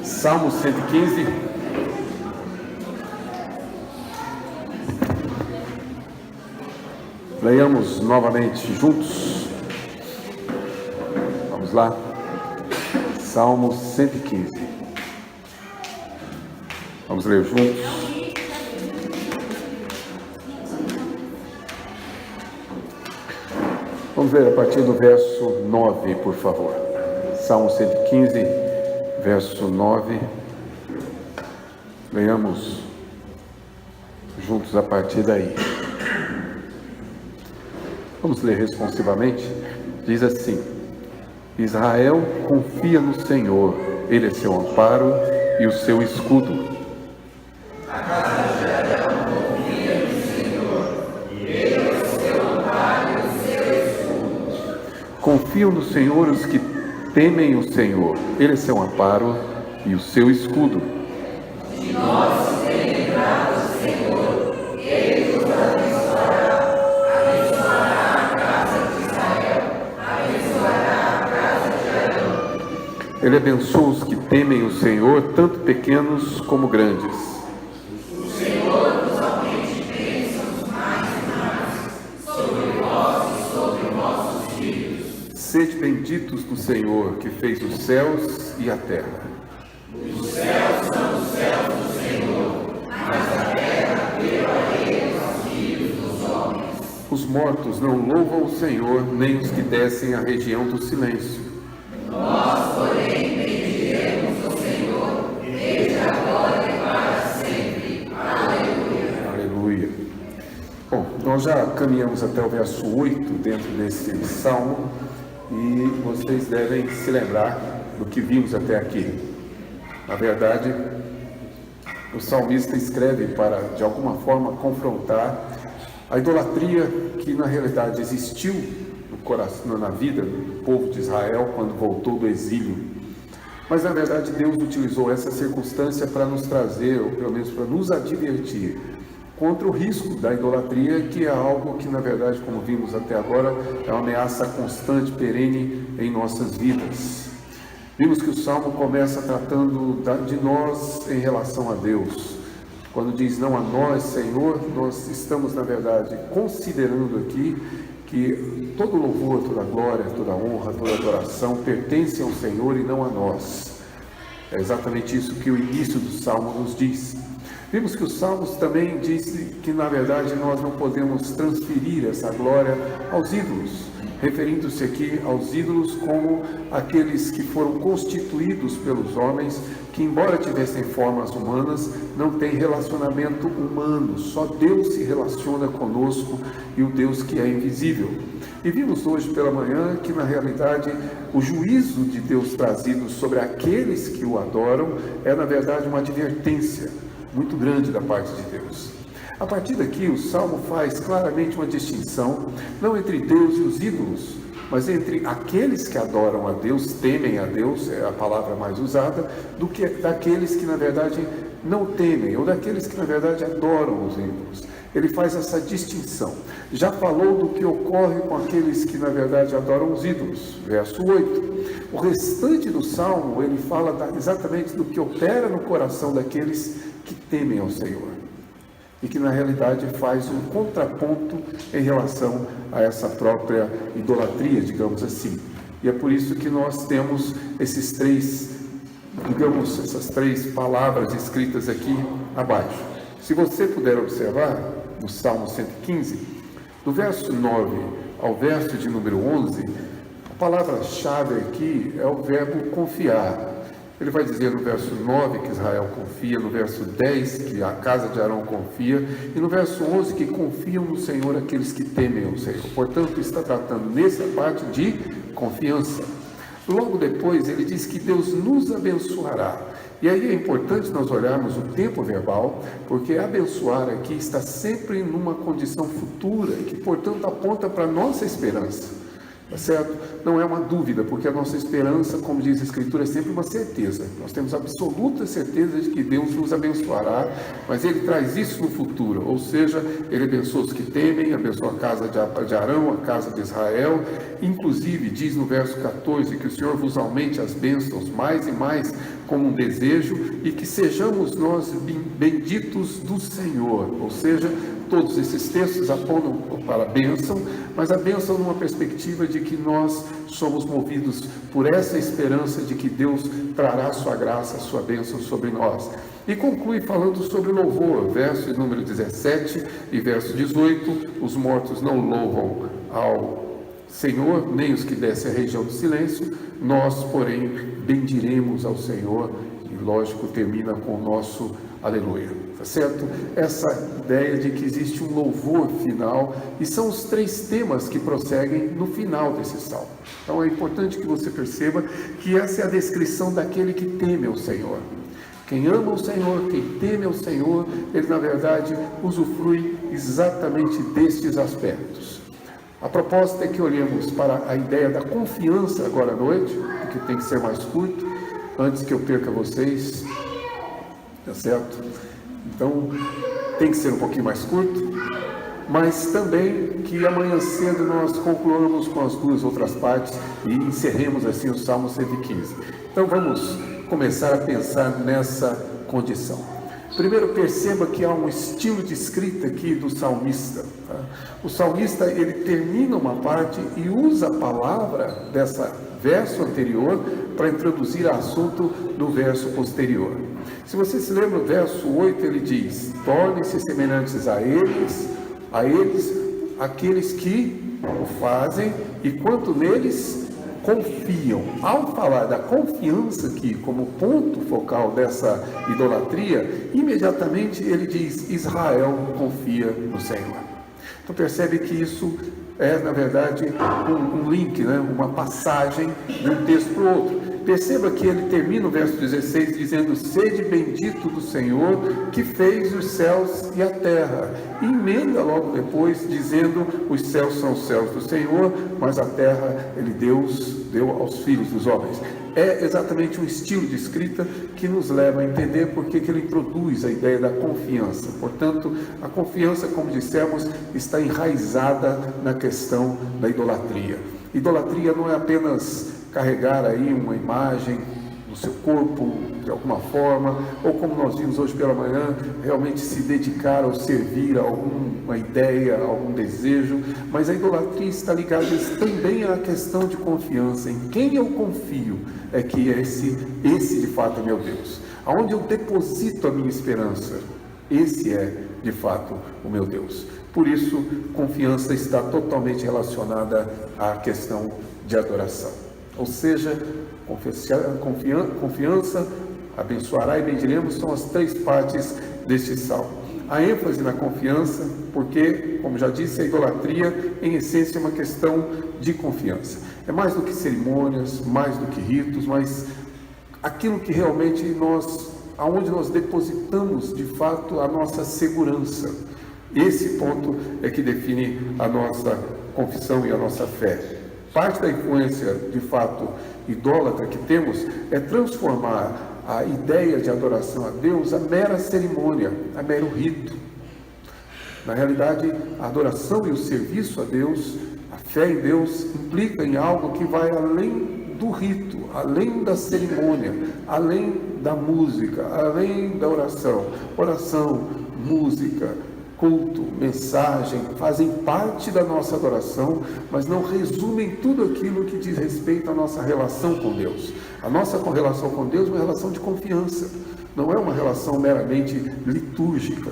Salmo 115. Leiamos novamente juntos. Vamos lá. Salmo 115. Vamos ler juntos. Vamos ler a partir do verso 9, por favor. Salmo 115, verso 9. Leiamos juntos a partir daí. Vamos ler responsivamente. Diz assim: Israel confia no Senhor, Ele é seu amparo e o seu escudo. A casa de Arão confia no Senhor, e Ele é o seu amparo e o seu escudo. Confiam no Senhor os que temem o Senhor, Ele é seu amparo e o seu escudo. De nós se tem lembrado o Senhor, Ele nos abençoará, abençoará a casa de Israel, abençoará a casa de Arão. Ele abençoa os que temem o Senhor, tanto pequenos como grandes. O Senhor nos aumente bênçãos mais e mais, sobre vós e sobre vossos filhos. Sede benditos do Senhor, que fez os céus e a terra. Os céus são os céus do Senhor, mas a terra deu a Ele aos filhos dos homens. Os mortos não louvam o Senhor, nem os que descem à região do silêncio. Nós, porém, bendiremos o Senhor, desde agora e para sempre. Aleluia. Aleluia. Bom, nós já caminhamos até o verso 8 dentro desse salmo e vocês devem se lembrar do que vimos até aqui. Na verdade, o salmista escreve para, de alguma forma, confrontar a idolatria que na realidade existiu no coração, na vida do povo de Israel quando voltou do exílio. Mas na verdade Deus utilizou essa circunstância para nos trazer, ou pelo menos para nos advertir, contra o risco da idolatria, que é algo que na verdade, como vimos até agora, é uma ameaça constante, perene em nossas vidas. Vimos que o Salmo começa tratando de nós em relação a Deus. Quando diz não a nós, Senhor, nós estamos, na verdade, considerando aqui que todo louvor, toda glória, toda honra, toda adoração pertence ao Senhor e não a nós. É exatamente isso que o início do Salmo nos diz. Vimos que os Salmos também dizem que, na verdade, nós não podemos transferir essa glória aos ídolos, referindo-se aqui aos ídolos como aqueles que foram constituídos pelos homens, que embora tivessem formas humanas, não têm relacionamento humano, só Deus se relaciona conosco e o Deus que é invisível. E vimos hoje pela manhã que na realidade o juízo de Deus trazido sobre aqueles que o adoram é na verdade uma advertência muito grande da parte de Deus. A partir daqui, o Salmo faz claramente uma distinção, não entre Deus e os ídolos, mas entre aqueles que adoram a Deus, temem a Deus, é a palavra mais usada, do que daqueles que, na verdade, não temem, ou daqueles que, na verdade, adoram os ídolos. Ele faz essa distinção. Já falou do que ocorre com aqueles que, na verdade, adoram os ídolos, verso 8. O restante do Salmo, ele fala exatamente do que opera no coração daqueles que temem ao Senhor. E que na realidade faz um contraponto em relação a essa própria idolatria, digamos assim. E é por isso que nós temos esses três, digamos, essas três palavras escritas aqui abaixo. Se você puder observar, no Salmo 115, do verso 9 ao verso de número 11, a palavra-chave aqui é o verbo confiar. Ele vai dizer no verso 9 que Israel confia, no verso 10 que a casa de Arão confia, e no verso 11 que confiam no Senhor aqueles que temem o Senhor. Portanto, está tratando nessa parte de confiança. Logo depois, ele diz que Deus nos abençoará. E aí é importante nós olharmos o tempo verbal, porque abençoar aqui está sempre numa condição futura, que portanto aponta para a nossa esperança. Tá certo? Não é uma dúvida, porque a nossa esperança, como diz a Escritura, é sempre uma certeza. Nós temos absoluta certeza de que Deus nos abençoará, mas Ele traz isso no futuro, ou seja, Ele abençoa os que temem, abençoa a casa de Arão, a casa de Israel. Inclusive, diz no verso 14 que o Senhor vos aumente as bênçãos mais e mais como um desejo, e que sejamos nós benditos do Senhor, ou seja, todos esses textos apontam para a bênção, mas a bênção numa perspectiva de que nós somos movidos por essa esperança de que Deus trará sua graça, sua bênção sobre nós. E conclui falando sobre louvor, verso número 17 e verso 18, os mortos não louvam ao Senhor, nem os que descem à região do silêncio, nós, porém, bendiremos ao Senhor, e lógico, termina com o nosso aleluia, tá certo? Essa ideia de que existe um louvor final, e são os 3 temas que prosseguem no final desse salmo. Então é importante que você perceba que essa é a descrição daquele que teme ao Senhor. Quem ama o Senhor, quem teme ao Senhor, ele na verdade usufrui exatamente destes aspectos. A proposta é que olhemos para a ideia da confiança agora à noite, que tem que ser mais curto, antes que eu perca vocês, tá certo? Então, tem que ser um pouquinho mais curto, mas também que amanhã cedo nós concluamos com as 2 outras partes e encerremos assim o Salmo 115. Então, vamos começar a pensar nessa condição. Primeiro, perceba que há um estilo de escrita aqui do salmista. Tá? O salmista, ele termina uma parte e usa a palavra dessa verso anterior para introduzir assunto do verso posterior. Se você se lembra, o verso 8, ele diz: tornem-se semelhantes a eles, aqueles que o fazem, e quanto neles confiam. Ao falar da confiança aqui como ponto focal dessa idolatria, imediatamente ele diz: Israel confia no Senhor. Então percebe que isso é, na verdade, um link, né? Uma passagem de um texto para o outro. Perceba que ele termina o verso 16 dizendo: sede bendito do Senhor que fez os céus e a terra. E emenda logo depois dizendo: os céus são os céus do Senhor, mas a terra Deus deu aos filhos dos homens. É exatamente um estilo de escrita que nos leva a entender por que ele introduz a ideia da confiança. Portanto, a confiança, como dissemos, está enraizada na questão da idolatria. Idolatria não é apenas carregar aí uma imagem do seu corpo de alguma forma, ou como nós vimos hoje pela manhã, realmente se dedicar ou servir a alguma ideia, a algum desejo, mas a idolatria está ligada também à questão de confiança. Em quem eu confio é que esse de fato é meu Deus. Aonde eu deposito a minha esperança, esse é de fato o meu Deus. Por isso, confiança está totalmente relacionada à questão de adoração. Ou seja, confiança, abençoará e bendiremos, são as 3 partes deste salmo. A ênfase na confiança, porque, como já disse, a idolatria, em essência, é uma questão de confiança. É mais do que cerimônias, mais do que ritos, mas aquilo que realmente aonde nós depositamos, de fato, a nossa segurança. Esse ponto é que define a nossa confissão e a nossa fé. Parte da influência, de fato, idólatra que temos é transformar a ideia de adoração a Deus a mera cerimônia, a mero rito. Na realidade, a adoração e o serviço a Deus, a fé em Deus, implica em algo que vai além do rito, além da cerimônia, além da música, além da oração. Oração, música, culto, mensagem, fazem parte da nossa adoração, mas não resumem tudo aquilo que diz respeito à nossa relação com Deus. A nossa relação com Deus é uma relação de confiança, não é uma relação meramente litúrgica,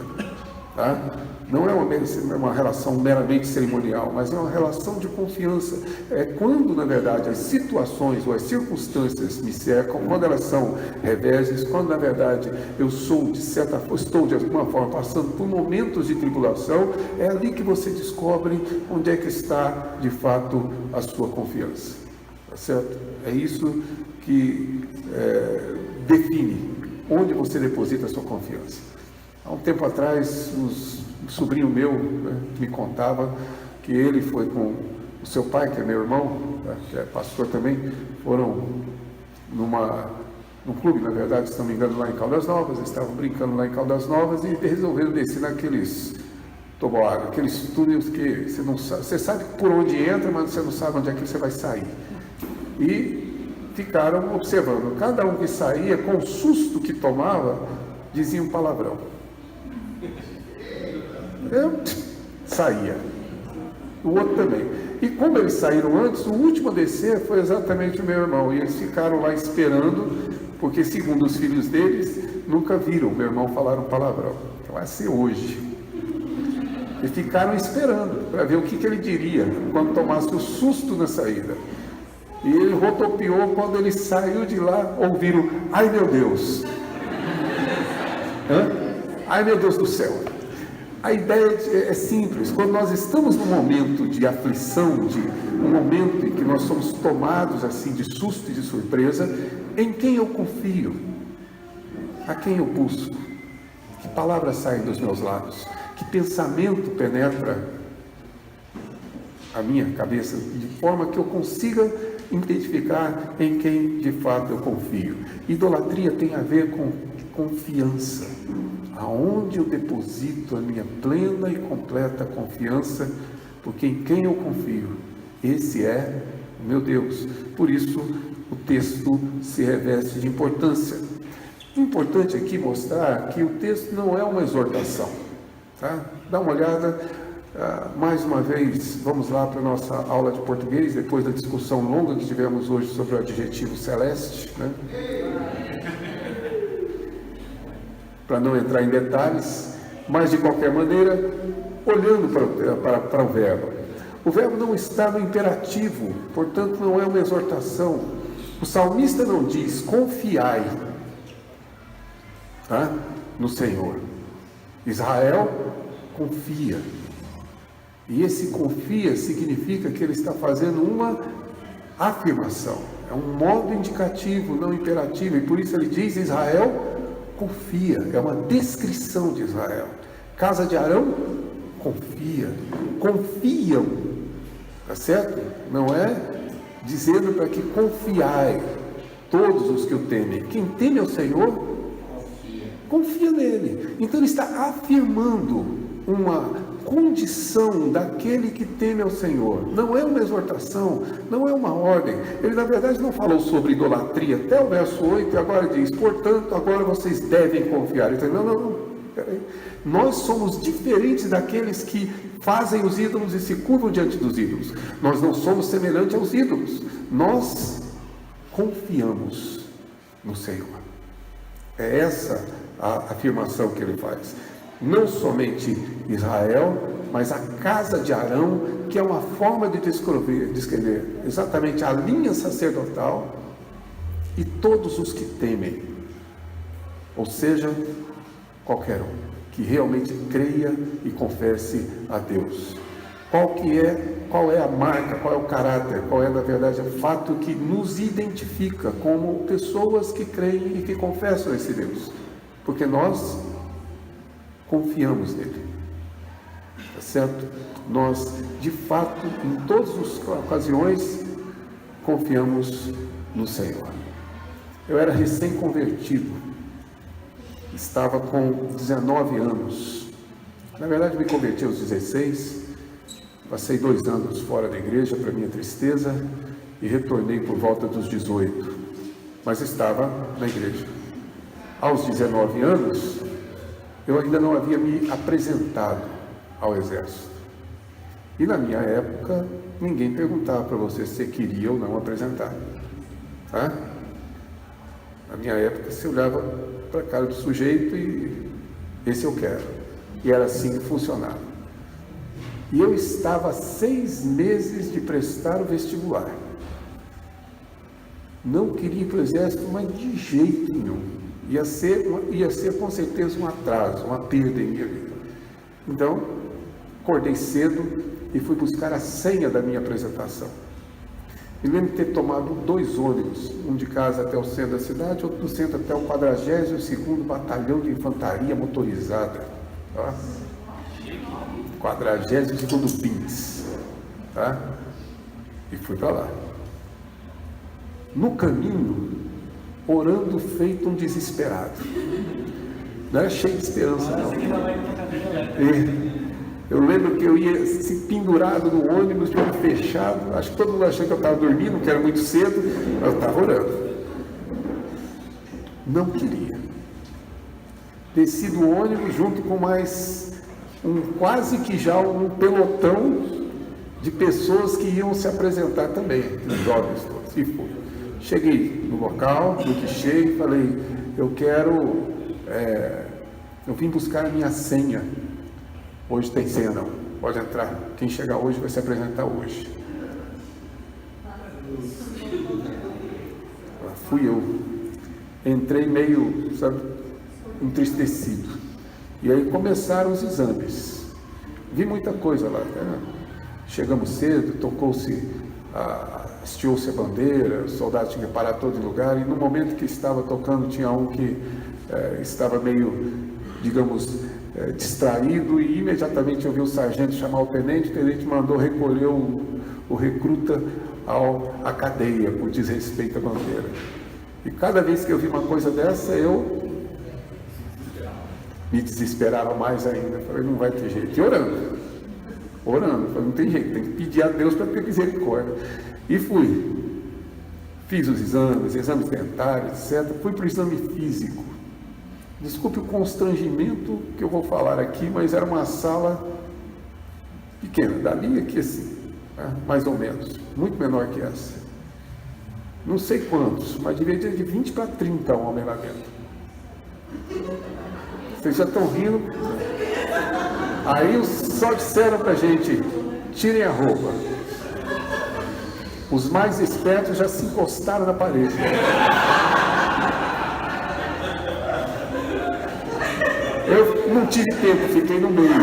tá? Não é uma relação meramente cerimonial, mas é uma relação de confiança. É quando, na verdade, as situações ou as circunstâncias me cercam, quando elas são reveses, quando, na verdade, eu estou, de alguma forma, passando por momentos de tribulação, é ali que você descobre onde é que está, de fato, a sua confiança. Tá certo? É isso que define onde você deposita a sua confiança. Há um tempo atrás, um sobrinho meu, né, me contava que ele foi com o seu pai, que é meu irmão, que é pastor também, foram num clube, na verdade, se não me engano, lá em Caldas Novas. Eles estavam brincando lá em Caldas Novas e resolveram descer naqueles toboágua, aqueles túneis que você não sabe, você sabe por onde entra, mas você não sabe onde é que você vai sair. E ficaram observando. Cada um que saía, com o susto que tomava, dizia um palavrão. Saía. O outro também. E como eles saíram antes, o último a descer foi exatamente o meu irmão. E eles ficaram lá esperando, porque segundo os filhos deles, nunca viram o meu irmão falar um palavrão. Então vai ser hoje. E ficaram esperando para ver o que ele diria quando tomasse o susto na saída. E ele rodopiou. Quando ele saiu de lá, ouviram: ai meu Deus! Ai meu Deus do céu! A ideia é simples. Quando nós estamos num momento de aflição, um momento em que nós somos tomados assim de susto e de surpresa, em quem eu confio? A quem eu busco? Que palavras saem dos meus lábios? Que pensamento penetra a minha cabeça, de forma que eu consiga identificar em quem de fato eu confio? Idolatria tem a ver com confiança. Aonde eu deposito a minha plena e completa confiança, porque em quem eu confio, esse é o meu Deus. Por isso, o texto se reveste de importância. O importante aqui mostrar que o texto não é uma exortação. Tá? Dá uma olhada, mais uma vez, vamos lá para a nossa aula de português, depois da discussão longa que tivemos hoje sobre o adjetivo celeste, né? Para não entrar em detalhes, mas de qualquer maneira, olhando para o verbo não está no imperativo, portanto não é uma exortação. O salmista não diz: confiai, tá? No Senhor. Israel confia, e esse confia significa que ele está fazendo uma afirmação, é um modo indicativo, não imperativo, e por isso ele diz: Israel confia, é uma descrição de Israel. Casa de Arão confia, confiam, tá certo? Não é dizendo para que confiai todos os que o temem. Quem teme ao Senhor confia nele. Então ele está afirmando uma condição daquele que teme ao Senhor. Não é uma exortação, não é uma ordem. Ele na verdade não falou sobre idolatria até o verso 8 e agora diz: portanto agora vocês devem confiar. Então, não, peraí. Nós somos diferentes daqueles que fazem os ídolos e se curvam diante dos ídolos. Nós não somos semelhantes aos ídolos. Nós confiamos no Senhor. É essa a afirmação que ele faz. Não somente Israel, mas a casa de Arão, que é uma forma de descrever exatamente a linha sacerdotal, e todos os que temem, ou seja, qualquer um que realmente creia e confesse a Deus. Qual é a marca, qual é o caráter, qual é na verdade o fato que nos identifica como pessoas que creem e que confessam esse Deus? Porque nós confiamos nele, tá certo? Nós, de fato, em todas as ocasiões, confiamos no Senhor. Eu era recém-convertido, estava com 19 anos, na verdade me converti aos 16, passei 2 anos fora da igreja para minha tristeza e retornei por volta dos 18, mas estava na igreja. Aos 19 anos, eu ainda não havia me apresentado ao exército. E na minha época, ninguém perguntava para você se queria ou não apresentar. Tá? Na minha época, você olhava para a cara do sujeito e esse eu quero. E era assim que funcionava. E eu estava 6 meses de prestar o vestibular. Não queria ir para o exército, mas de jeito nenhum. Ia ser com certeza um atraso, uma perda em minha vida. Então, acordei cedo e fui buscar a senha da minha apresentação. Me lembro de ter tomado 2 ônibus, um de casa até o centro da cidade, outro do centro até o 42º Batalhão de Infantaria Motorizada. Tá? 42º BINS. Tá? E fui para lá. No caminho, orando feito um desesperado. Não era cheio de esperança, não. Eu lembro que eu ia assim, pendurado no ônibus, de olho fechado. Acho que todo mundo achou que eu estava dormindo, que era muito cedo, mas eu estava orando. Não queria. Desci do ônibus junto com mais quase que já um pelotão de pessoas que iam se apresentar também, os jovens todos. E fui. Cheguei no local, no guichê, falei, eu vim buscar a minha senha. Hoje tem senha não, pode entrar. Quem chegar hoje vai se apresentar hoje. Fui eu. Entrei meio, sabe, entristecido. E aí começaram os exames. Vi muita coisa lá. Né? Chegamos cedo, hasteou-se a bandeira, os soldados tinham que parar todo lugar, e no momento que estava tocando, tinha um que estava meio, digamos, distraído, e imediatamente eu vi o sargento chamar o tenente mandou recolher o recruta à cadeia, por desrespeito à bandeira. E cada vez que eu vi uma coisa dessa, eu me desesperava mais ainda. Falei, não vai ter jeito. E orando. Falei, não tem jeito, tem que pedir a Deus para ter misericórdia. E fui. Fiz os exames dentários, etc. Fui para o exame físico. Desculpe o constrangimento que eu vou falar aqui, mas era uma sala pequena, dali aqui assim, né? Mais ou menos, muito menor que essa. Não sei quantos, mas devia ter de 20 para 30 homens lá dentro. Vocês já estão rindo? Aí só disseram para a gente, tirem a roupa. Os mais espertos já se encostaram na parede. Eu não tive tempo, fiquei no meio.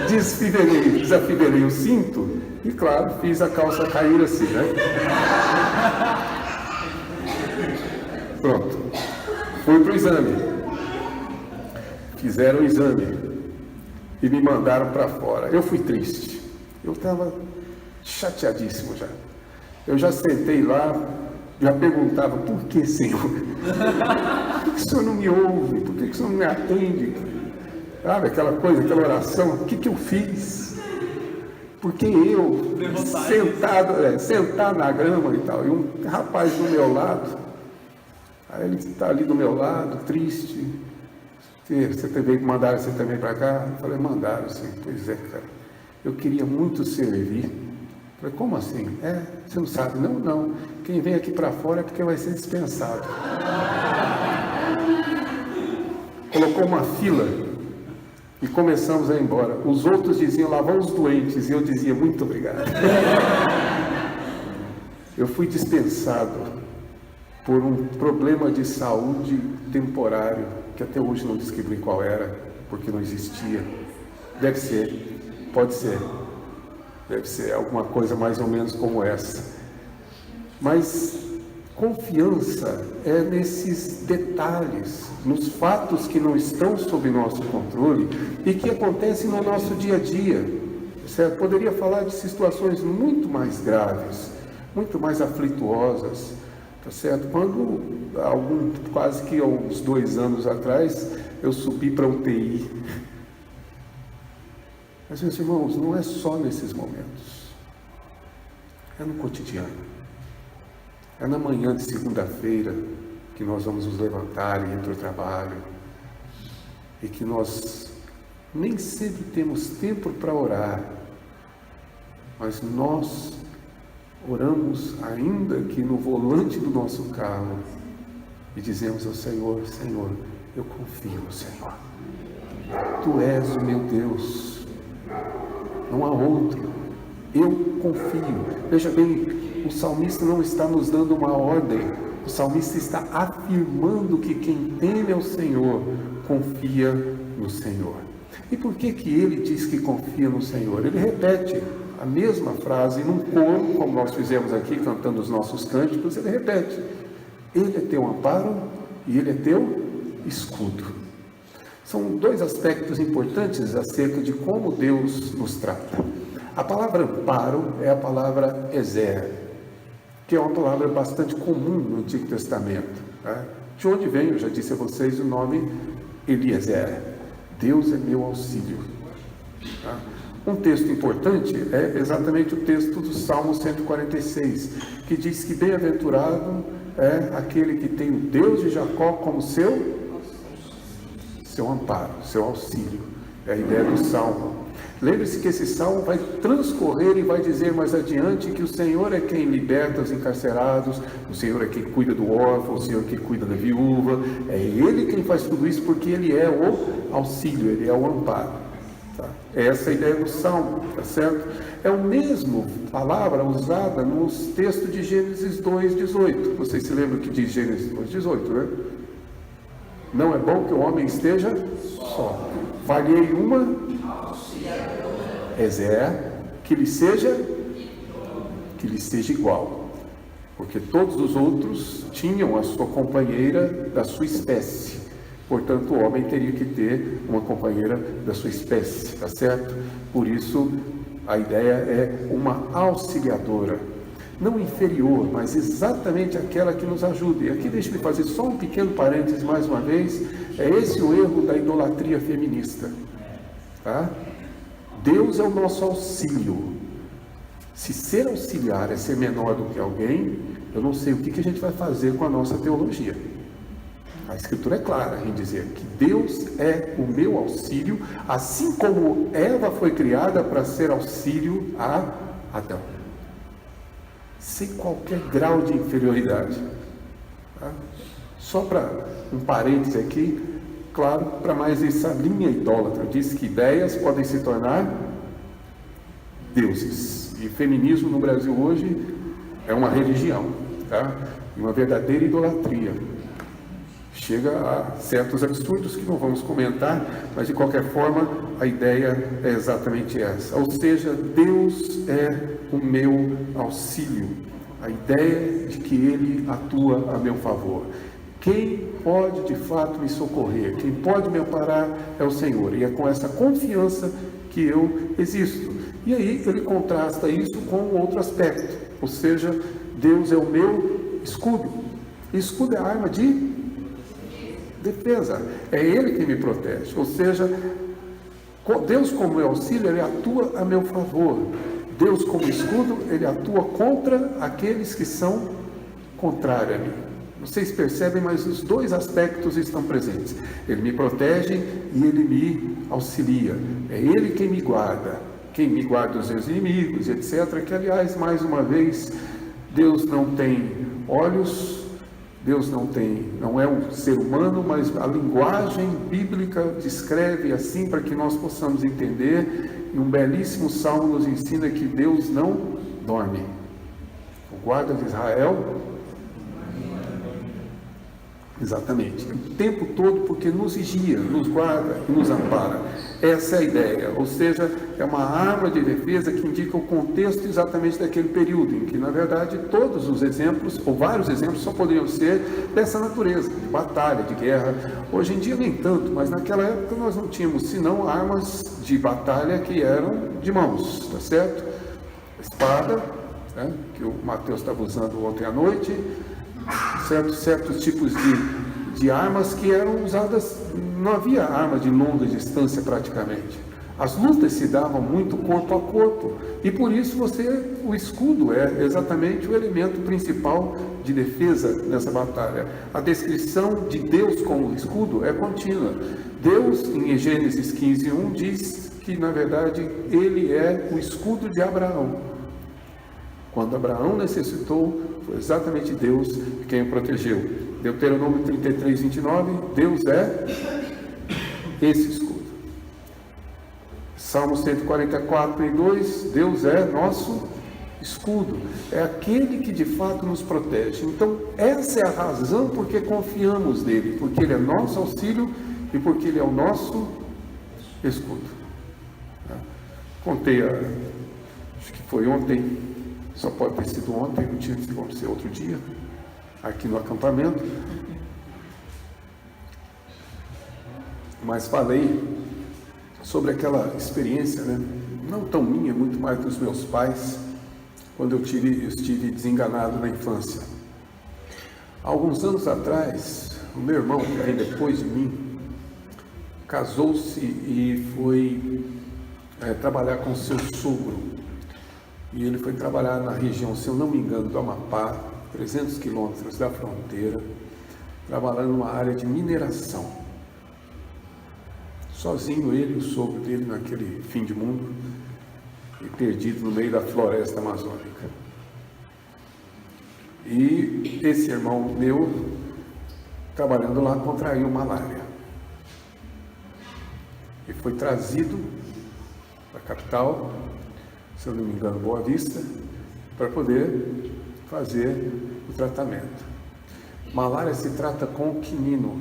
Desafivelei o cinto e, claro, fiz a calça cair assim, né? Pronto. Fui para o exame. Fizeram o exame e me mandaram para fora. Eu fui triste. Eu estava chateadíssimo já. Eu já sentei lá, já perguntava, por que, Senhor? Por que o Senhor não me ouve? Por que o Senhor não me atende? Sabe, aquela coisa, aquela oração, o que eu fiz? Porque eu, sentado na grama e tal, e um rapaz do meu lado, aí ele está ali do meu lado, triste, você mandaram você também para cá? Eu falei, mandaram sim. Pois é, cara, eu queria muito servir. Eu falei, como assim? Você não sabe? Não, quem vem aqui para fora é porque vai ser dispensado. Colocou uma fila e começamos a ir embora. Os outros diziam, lá vão os doentes, e eu dizia, muito obrigado. Eu fui dispensado por um problema de saúde temporário, que até hoje não descobri qual era, porque não existia. Deve ser, pode ser, deve ser alguma coisa mais ou menos como essa. Mas confiança é nesses detalhes, nos fatos que não estão sob nosso controle e que acontecem no nosso dia a dia. Certo? Poderia falar de situações muito mais graves, muito mais aflituosas, tá certo? Quando, quase que há uns 2 anos atrás, eu subi para a UTI. Mas, meus irmãos, não é só nesses momentos, é no cotidiano. É na manhã de segunda-feira que nós vamos nos levantar e ir para o trabalho, e que nós nem sempre temos tempo para orar, mas nós oramos ainda que no volante do nosso carro e dizemos ao Senhor, Senhor, eu confio no Senhor, Tu és o meu Deus, não há outro, eu confio. Veja bem, o salmista não está nos dando uma ordem, o salmista está afirmando que quem teme ao Senhor confia no Senhor. E por que ele diz que confia no Senhor? Ele repete a mesma frase num coro, como nós fizemos aqui, cantando os nossos cânticos, ele repete, Ele é teu amparo e Ele é teu escudo. São dois aspectos importantes acerca de como Deus nos trata. A palavra amparo é a palavra ezer, que é uma palavra bastante comum no Antigo Testamento. Tá? De onde vem, eu já disse a vocês, o nome Eliezer. Deus é meu auxílio. Tá? Um texto importante é exatamente o texto do Salmo 146, que diz que bem-aventurado é aquele que tem o Deus de Jacó como seu amparo, seu auxílio. É a ideia do Salmo. Lembre-se que esse Salmo vai transcorrer e vai dizer mais adiante que o Senhor é quem liberta os encarcerados, o Senhor é quem cuida do órfão, o Senhor é quem cuida da viúva, é Ele quem faz tudo isso porque Ele é o auxílio, Ele é o amparo. Tá? Essa é a ideia do Salmo, tá certo? É a mesma palavra usada nos textos de Gênesis 2:18. Vocês se lembram que diz Gênesis 2:18, né? Não é bom que o homem esteja só. Falhei uma Ezer, que lhe seja igual. Porque todos os outros tinham a sua companheira da sua espécie. Portanto, o homem teria que ter uma companheira da sua espécie, tá certo? Por isso, a ideia é uma auxiliadora. Não inferior, mas exatamente aquela que nos ajuda. E aqui deixe-me fazer só um pequeno parênteses mais uma vez. É esse o erro da idolatria feminista. Tá? Deus é o nosso auxílio. Se ser auxiliar é ser menor do que alguém, eu não sei o que a gente vai fazer com a nossa teologia. A Escritura é clara em dizer que Deus é o meu auxílio, assim como Eva foi criada para ser auxílio a Adão. Sem qualquer grau de inferioridade. Tá? Só para um parêntese aqui, claro, para mais essa linha idólatra, diz que ideias podem se tornar deuses. E o feminismo no Brasil hoje é uma religião, tá? Uma verdadeira idolatria. Chega a certos absurdos que não vamos comentar, mas de qualquer forma a ideia é exatamente essa. Ou seja, Deus é o meu auxílio. A ideia de que Ele atua a meu favor. Quem pode de fato me socorrer, quem pode me amparar é o Senhor. E é com essa confiança que eu existo. E aí ele contrasta isso com outro aspecto. Ou seja, Deus é o meu escudo. Escudo é a arma de defesa. É Ele que me protege. Ou seja, Deus como meu auxílio, Ele atua a meu favor. Deus como escudo, Ele atua contra aqueles que são contrários a mim. Vocês percebem, mas os dois aspectos estão presentes. Ele me protege e Ele me auxilia. É Ele quem me guarda dos meus inimigos, etc. Que, aliás, mais uma vez, Deus não tem olhos, Deus não é um ser humano, mas a linguagem bíblica descreve assim para que nós possamos entender. E um belíssimo salmo nos ensina que Deus não dorme. O guarda de Israel, exatamente, o tempo todo, porque nos vigia, nos guarda e nos ampara. Essa é a ideia, ou seja, é uma arma de defesa que indica o contexto exatamente daquele período, em que, na verdade, todos os exemplos, ou vários exemplos, só poderiam ser dessa natureza, de batalha, de guerra. Hoje em dia nem tanto, mas naquela época nós não tínhamos senão armas de batalha que eram de mãos, tá certo? A espada, né, que o Mateus estava usando ontem à noite, certos tipos de armas que eram usadas, não havia arma de longa distância praticamente. As lutas se davam muito corpo a corpo, e por isso o escudo é exatamente o elemento principal de defesa nessa batalha. A descrição de Deus como escudo é contínua. Deus, em Gênesis 15:1, diz que, na verdade, Ele é o escudo de Abraão. Quando Abraão necessitou, foi exatamente Deus quem o protegeu. Deuteronômio 33:29, Deus é esse escudo. Salmo 144:2, Deus é nosso escudo. É aquele que de fato nos protege. Então, essa é a razão porque confiamos nele, porque ele é nosso auxílio e porque ele é o nosso escudo. Contei, acho que foi ontem, só pode ter sido ontem, não tinha que acontecer outro dia, aqui no acampamento. mas falei sobre aquela experiência, né? Não tão minha, muito mais dos meus pais, quando eu estive desenganado na infância. Há alguns anos atrás, o meu irmão, que vem depois de mim, casou-se e foi trabalhar com seu sogro. E ele foi trabalhar na região, se eu não me engano, do Amapá, 300 quilômetros da fronteira, trabalhando numa área de mineração. Sozinho ele e o sogro dele naquele fim de mundo, e perdido no meio da floresta amazônica. E esse irmão meu, trabalhando lá, contraiu malária. E foi trazido para a capital, se eu não me engano, Boa Vista, para poder fazer o tratamento. Malária se trata com quinino,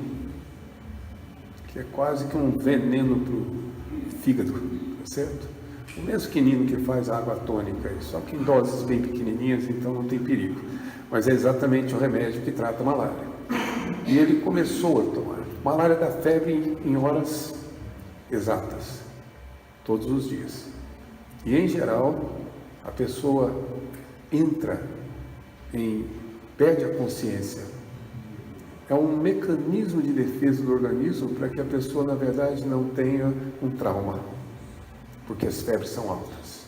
que é quase que um veneno para o fígado, tá certo? O mesmo quinino que faz a água tônica, só que em doses bem pequenininhas, então não tem perigo. Mas é exatamente o remédio que trata a malária. E ele começou a tomar. Malária dá febre em horas exatas, todos os dias. E em geral, a pessoa perde a consciência. É um mecanismo de defesa do organismo para que a pessoa, na verdade, não tenha um trauma, porque as febres são altas.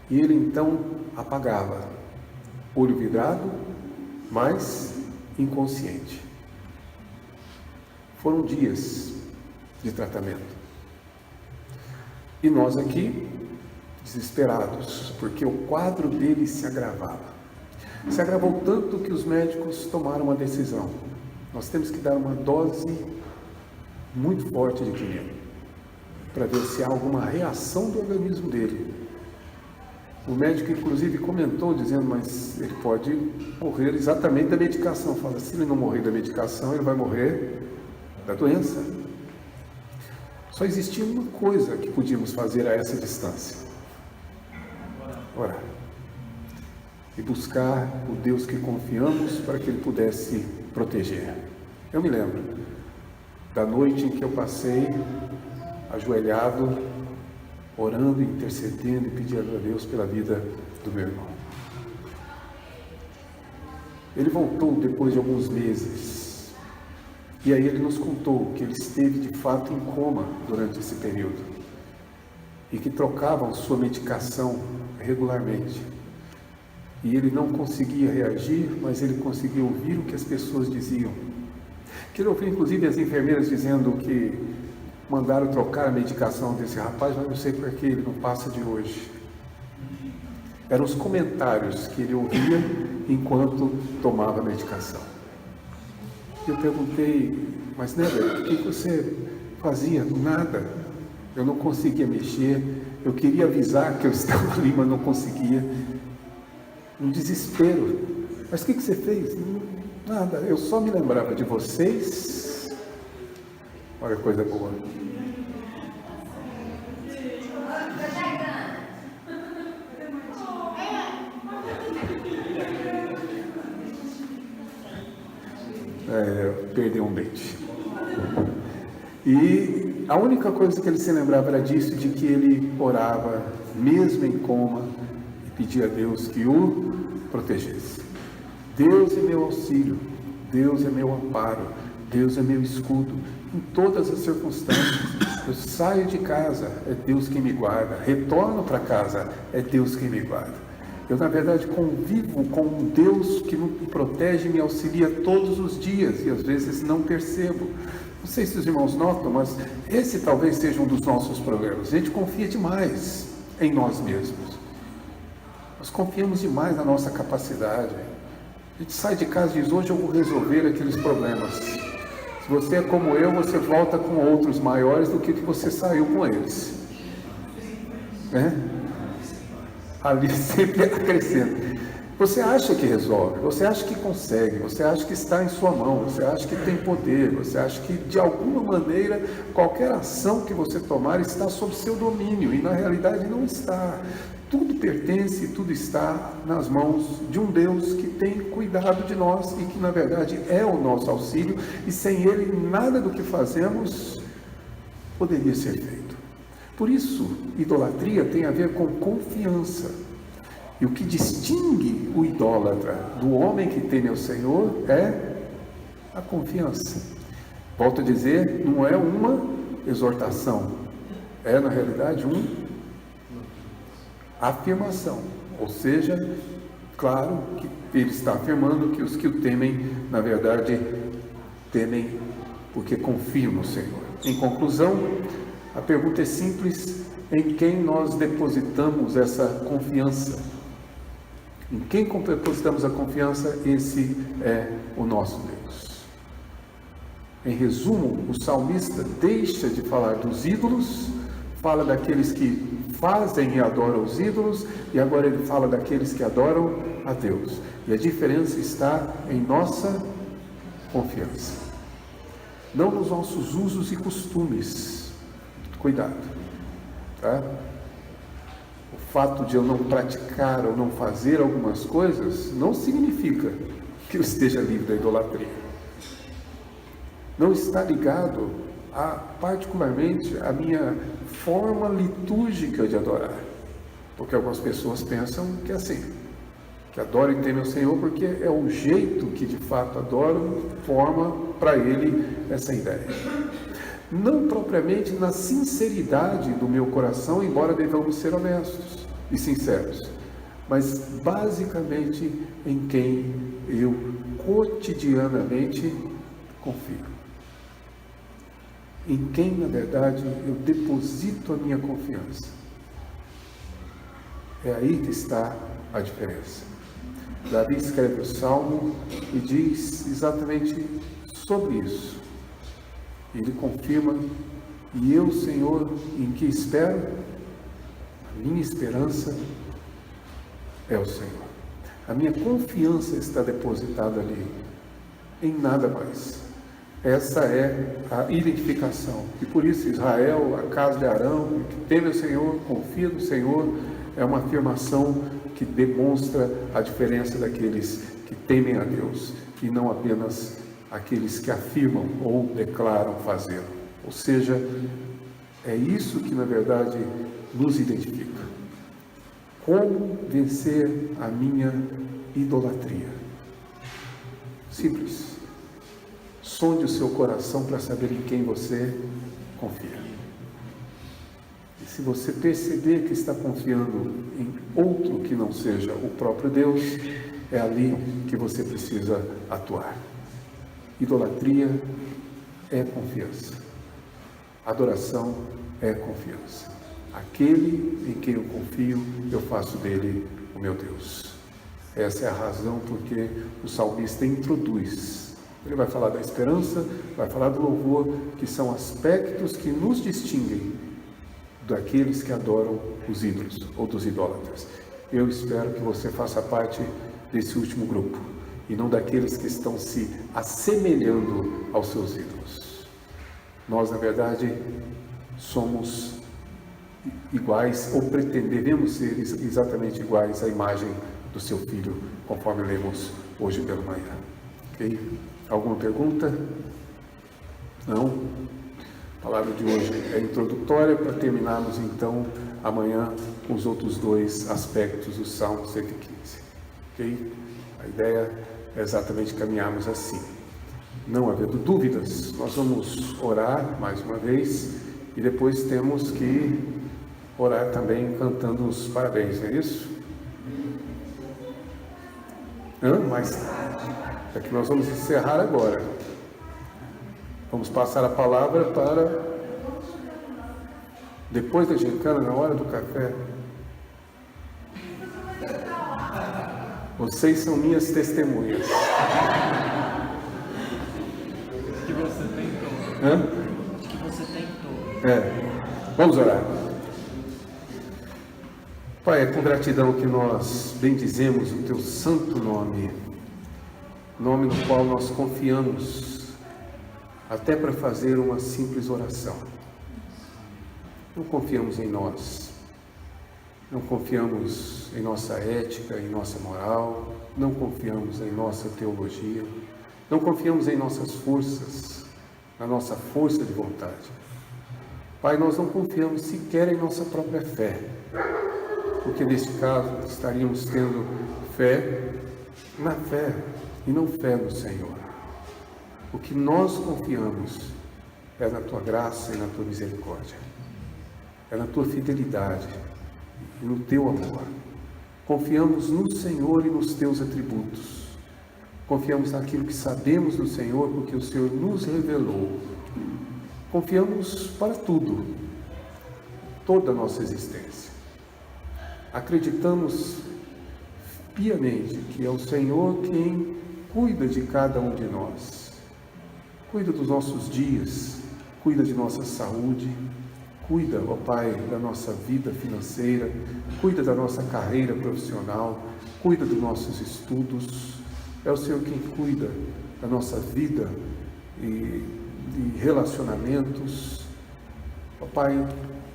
E ele então apagava, olho vidrado, mas inconsciente. Foram dias de tratamento. E nós aqui, desesperados, porque o quadro dele se agravava. Se agravou tanto que os médicos tomaram uma decisão. Nós temos que dar uma dose muito forte de quinino, para ver se há alguma reação do organismo dele. O médico, inclusive, comentou, dizendo, mas ele pode morrer exatamente da medicação. Fala, se ele não morrer da medicação, ele vai morrer da doença. Só existia uma coisa que podíamos fazer a essa distância: orar. E buscar o Deus que confiamos para que Ele pudesse proteger. Eu me lembro da noite em que eu passei ajoelhado, orando, intercedendo e pedindo a Deus pela vida do meu irmão. Ele voltou depois de alguns meses, e aí ele nos contou que ele esteve de fato em coma durante esse período, e que trocavam sua medicação regularmente. E ele não conseguia reagir, mas ele conseguia ouvir o que as pessoas diziam. Que ele ouviu inclusive as enfermeiras dizendo que mandaram trocar a medicação desse rapaz, mas não sei por que ele não passa de hoje. Eram os comentários que ele ouvia enquanto tomava a medicação. Eu perguntei, mas Neber, o que você fazia? Nada. Eu não conseguia mexer, eu queria avisar que eu estava ali, mas não conseguia. Um desespero. Mas o que você fez? Nada, eu só me lembrava de vocês. Olha que coisa boa. Perdeu um dente. E a única coisa que ele se lembrava era disso, de que ele orava, mesmo em coma, e pedia a Deus que o protegesse. Deus é meu auxílio, Deus é meu amparo, Deus é meu escudo. Em todas as circunstâncias, eu saio de casa, é Deus quem me guarda. Retorno para casa, é Deus quem me guarda. Eu, na verdade, convivo com um Deus que me protege e me auxilia todos os dias, e às vezes não percebo. Não sei se os irmãos notam, mas esse talvez seja um dos nossos problemas. A gente confia demais em nós mesmos. Nós confiamos demais na nossa capacidade. A gente sai de casa e diz, hoje eu vou resolver aqueles problemas. Se você é como eu, você volta com outros maiores do que você saiu com eles. Né? Ali sempre acrescenta. Você acha que resolve, você acha que consegue, você acha que está em sua mão, você acha que tem poder, você acha que de alguma maneira qualquer ação que você tomar está sob seu domínio, e na realidade não está. Tudo pertence, tudo está nas mãos de um Deus que tem cuidado de nós e que na verdade é o nosso auxílio, e sem Ele nada do que fazemos poderia ser feito. Por isso, idolatria tem a ver com confiança. E o que distingue o idólatra do homem que teme ao Senhor é a confiança. Volto a dizer, não é uma exortação, é na realidade uma afirmação. Ou seja, claro que ele está afirmando que os que o temem, na verdade, temem porque confiam no Senhor. Em conclusão, a pergunta é simples: em quem nós depositamos essa confiança? Em quem depositamos a confiança? Esse é o nosso Deus. Em resumo, o salmista deixa de falar dos ídolos, fala daqueles que fazem e adoram os ídolos, e agora ele fala daqueles que adoram a Deus. E a diferença está em nossa confiança, não nos nossos usos e costumes. Cuidado, tá? O fato de eu não praticar ou não fazer algumas coisas não significa que eu esteja livre da idolatria. Não está ligado particularmente à minha forma litúrgica de adorar. Porque algumas pessoas pensam que é assim, que adoram e temem ao Senhor porque é o jeito que de fato adoram, forma para ele essa ideia. Não propriamente na sinceridade do meu coração, embora devamos ser honestos e sinceros, mas basicamente em quem eu cotidianamente confio, em quem na verdade eu deposito a minha confiança. É aí que está a diferença. Davi escreve o Salmo e diz exatamente sobre isso. Ele confirma: e eu, Senhor, em que espero? A minha esperança é o Senhor. A minha confiança está depositada ali, em nada mais. Essa é a identificação. E por isso Israel, a casa de Arão, que teme o Senhor, confia no Senhor, é uma afirmação que demonstra a diferença daqueles que temem a Deus e não apenas aqueles que afirmam ou declaram fazê-lo. Ou seja, é isso que na verdade nos identifica. Como vencer a minha idolatria? Simples. Sonde o seu coração para saber em quem você confia. E se você perceber que está confiando em outro que não seja o próprio Deus, é ali que você precisa atuar. Idolatria é confiança. Adoração é confiança. Aquele em quem eu confio, eu faço dele o meu Deus. Essa é a razão porque o salmista introduz. Ele vai falar da esperança, vai falar do louvor, que são aspectos que nos distinguem daqueles que adoram os ídolos ou dos idólatras. Eu espero que você faça parte desse último grupo e não daqueles que estão se assemelhando aos seus ídolos. Nós, na verdade, somos iguais, ou devemos ser exatamente iguais à imagem do seu Filho, conforme lemos hoje pela manhã. Ok? Alguma pergunta? Não? A palavra de hoje é introdutória para terminarmos então amanhã com os outros dois aspectos do Salmo 115. Ok? A ideia é exatamente caminharmos assim. Não havendo dúvidas, nós vamos orar mais uma vez e depois temos que orar também cantando os parabéns, não é isso? Mas é que nós vamos encerrar agora. Vamos passar a palavra para depois da gincana, na hora do café. Vocês são minhas testemunhas. Que você tentou. Que você tentou. Vamos orar. Pai, é com gratidão que nós bendizemos o Teu santo nome, nome no qual nós confiamos, até para fazer uma simples oração. Não confiamos em nós, não confiamos em nossa ética, em nossa moral, não confiamos em nossa teologia, não confiamos em nossas forças, na nossa força de vontade. Pai, nós não confiamos sequer em nossa própria fé, porque neste caso estaríamos tendo fé na fé e não fé no Senhor. O que nós confiamos é na Tua graça e na Tua misericórdia, é na Tua fidelidade e no Teu amor. Confiamos no Senhor e nos Teus atributos. Confiamos naquilo que sabemos do Senhor, porque o Senhor nos revelou. Confiamos para tudo, toda a nossa existência. Acreditamos piamente que é o Senhor quem cuida de cada um de nós. Cuida dos nossos dias, cuida de nossa saúde, cuida, ó Pai, da nossa vida financeira, cuida da nossa carreira profissional, cuida dos nossos estudos. É o Senhor quem cuida da nossa vida e relacionamentos. Ó Pai,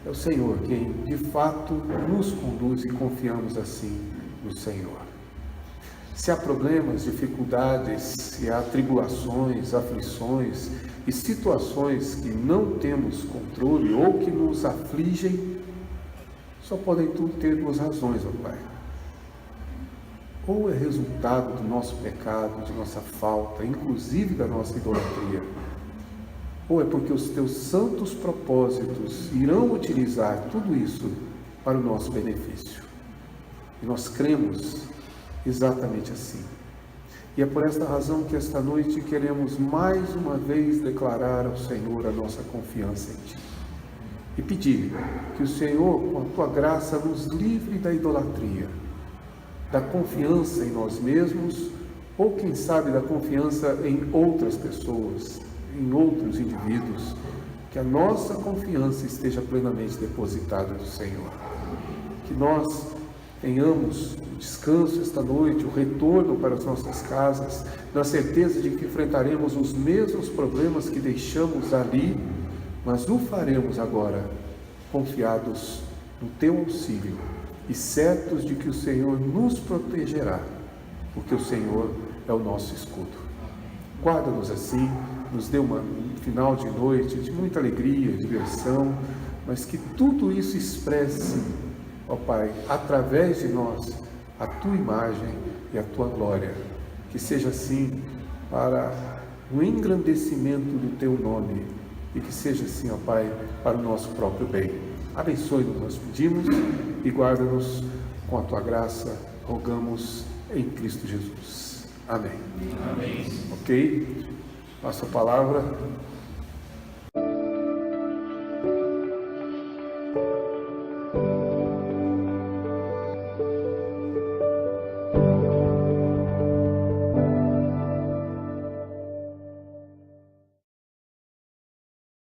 é o Senhor quem de fato nos conduz e confiamos assim no Senhor. Se há problemas, dificuldades, se há tribulações, aflições e situações que não temos controle ou que nos afligem, só podem tudo ter duas razões, ó Pai. Ou é resultado do nosso pecado, de nossa falta, inclusive da nossa idolatria, ou é porque os Teus santos propósitos irão utilizar tudo isso para o nosso benefício. E nós cremos exatamente assim. E é por esta razão que esta noite queremos mais uma vez declarar ao Senhor a nossa confiança em Ti. E pedir que o Senhor, com a Tua graça, nos livre da idolatria, da confiança em nós mesmos, ou quem sabe da confiança em outras pessoas, em outros indivíduos, que a nossa confiança esteja plenamente depositada no Senhor. Que nós tenhamos o descanso esta noite, o retorno para as nossas casas, na certeza de que enfrentaremos os mesmos problemas que deixamos ali, mas o faremos agora confiados no Teu auxílio e certos de que o Senhor nos protegerá, porque o Senhor é o nosso escudo. Guarda-nos assim, nos dê um final de noite de muita alegria, diversão, mas que tudo isso expresse, ó Pai, através de nós, a Tua imagem e a Tua glória. Que seja assim para o engrandecimento do Teu nome e que seja assim, ó Pai, para o nosso próprio bem. Abençoe-nos, nós pedimos, e guarda-nos com a Tua graça, rogamos em Cristo Jesus. Amém. Amém. Ok? Passo a palavra